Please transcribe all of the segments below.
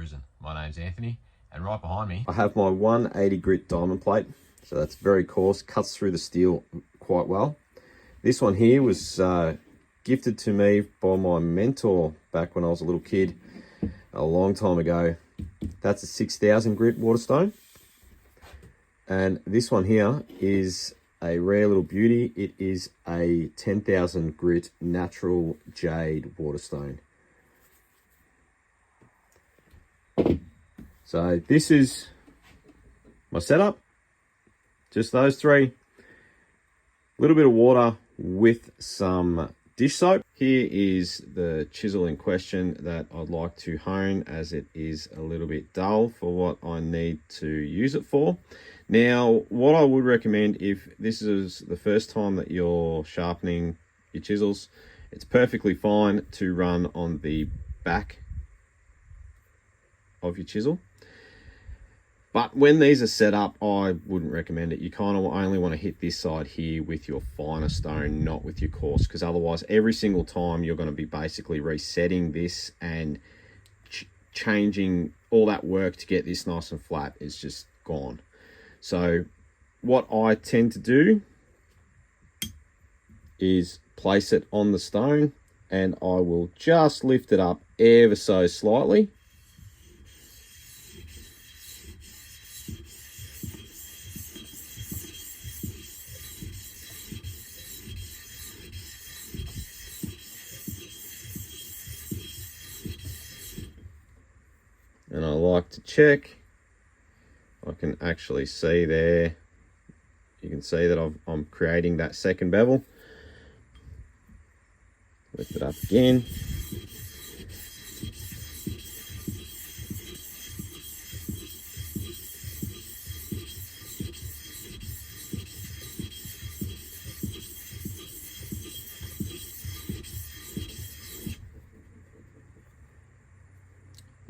Brisbane. My name's Anthony, and right behind me I have my 180 grit diamond plate, so that's very coarse, cuts through the steel quite well. This one here was gifted to me by my mentor back when I was a little kid, a long time ago. That's a 6,000 grit Waterstone. And this one here is a rare little beauty. It is a 10,000 grit natural jade Waterstone. So this is my setup, just those three. A little bit of water with some dish soap. Here is the chisel in question that I'd like to hone, as it is a little bit dull for what I need to use it for. Now, what I would recommend, if this is the first time that you're sharpening your chisels, it's perfectly fine to run on the back of your chisel. But when these are set up, I wouldn't recommend it. You kind of only want to hit this side here with your finer stone, not with your coarse, because otherwise every single time you're going to be basically resetting this and changing all that work to get this nice and flat is just gone. So what I tend to do is place it on the stone, and I will just lift it up ever so slightly. And I like to check. I can actually see there, you can see that I'm creating that second bevel. Lift it up again.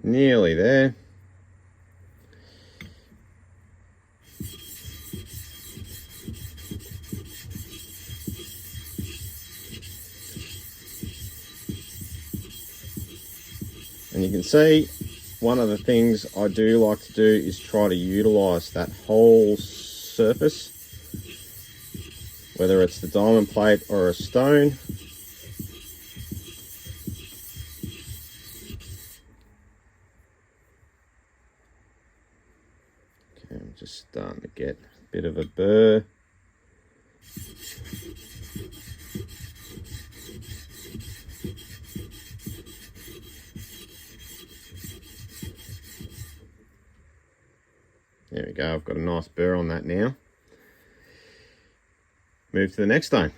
Nearly there. And you can see one of the things I do like to do is try to utilize that whole surface, whether it's the diamond plate or a stone. Okay, I'm just starting to get a bit of a burr. There we go, I've got a nice burr on that now. Move to the next stone.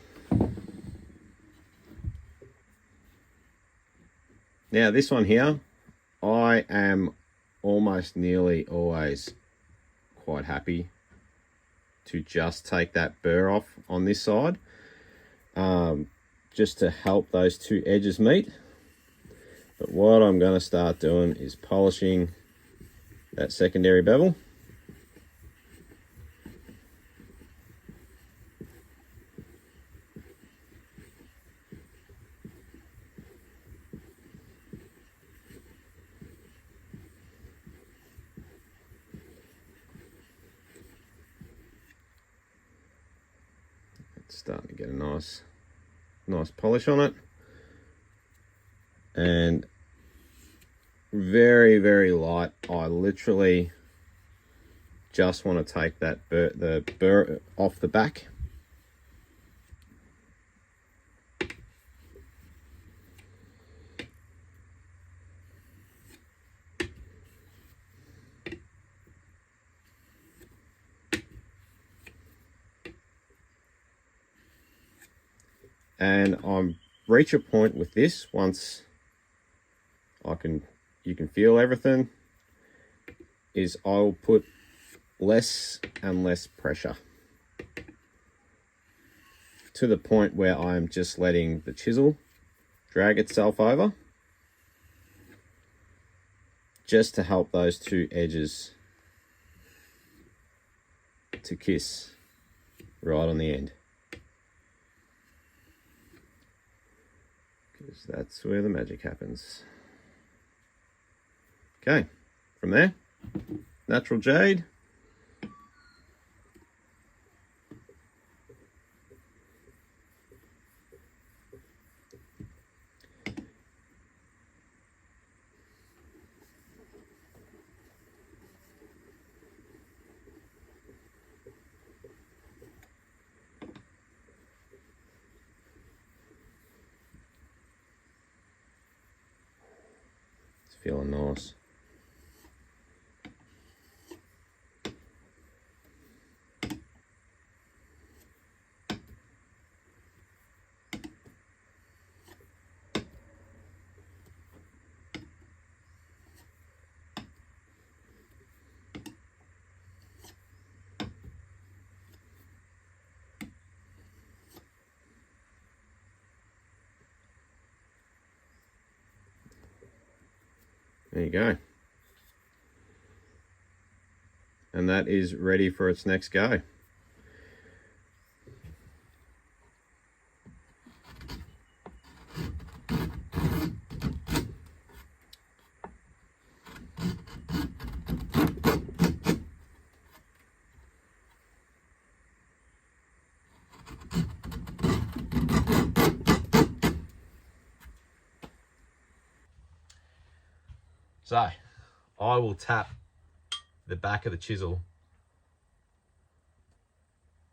Now this one here, I am almost nearly always quite happy to just take that burr off on this side, just to help those two edges meet. But what I'm going to start doing is polishing that secondary bevel. Starting to get a nice polish on it, and very, very light. I literally just want to take that the burr off the back. And I reach a point with this, once you can feel everything, is I'll put less and less pressure to the point where I'm just letting the chisel drag itself over, just to help those two edges to kiss right on the end. Because that's where the magic happens. Okay, from there. Natural jade. It's feeling nice. There you go. And that is ready for its next go. So I will tap the back of the chisel.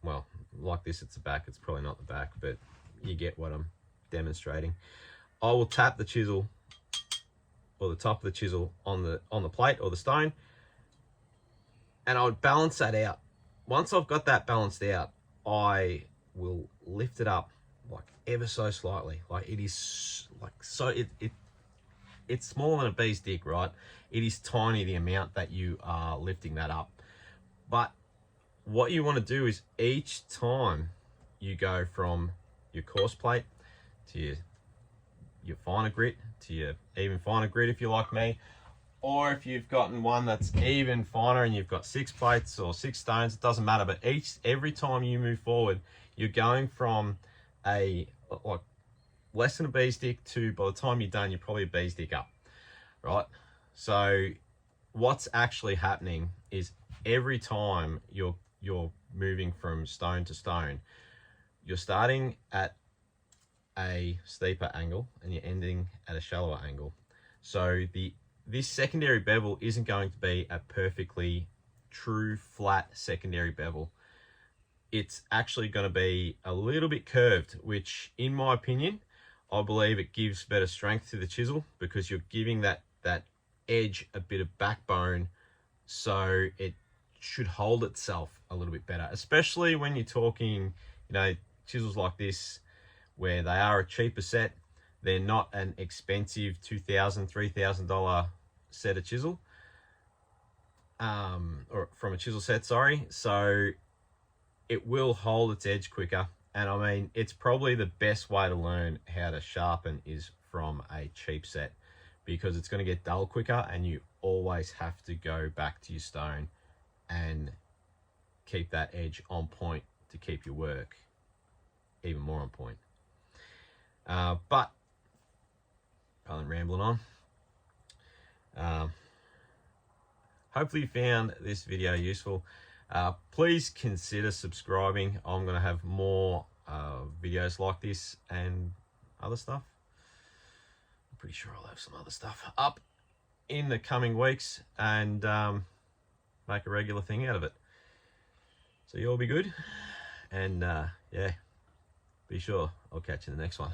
Well, like this, it's the back. It's probably not the back, but you get what I'm demonstrating. I will tap the chisel, or the top of the chisel, on the plate or the stone, and I would balance that out. Once I've got that balanced out, I will lift it up like ever so slightly. Like it is like so it's smaller than a bee's dick, right? It is tiny, the amount that you are lifting that up. But what you want to do is each time you go from your coarse plate to your finer grit, to your even finer grit if you're like me, or if you've gotten one that's even finer and you've got 6 plates or 6 stones, it doesn't matter. But every time you move forward, you're going from a like less than a bee's dick to, by the time you're done, you're probably a bee's dick up, right? So what's actually happening is every time you're moving from stone to stone, you're starting at a steeper angle and you're ending at a shallower angle. So this secondary bevel isn't going to be a perfectly true flat secondary bevel. It's actually going to be a little bit curved, which in my opinion, I believe it gives better strength to the chisel, because you're giving that edge a bit of backbone, so it should hold itself a little bit better, especially when you're talking, chisels like this, where they are a cheaper set. They're not an expensive $2,000, $3,000 set of chisel, or from a chisel set, sorry. So it will hold its edge quicker. And I mean, it's probably the best way to learn how to sharpen is from a cheap set, because it's going to get dull quicker and you always have to go back to your stone and keep that edge on point to keep your work even more on point. But rather than rambling on, hopefully you found this video useful. Please consider subscribing. I'm going to have more videos like this and other stuff. I'm pretty sure I'll have some other stuff up in the coming weeks, and make a regular thing out of it. So you all be good, and yeah, be sure I'll catch you in the next one.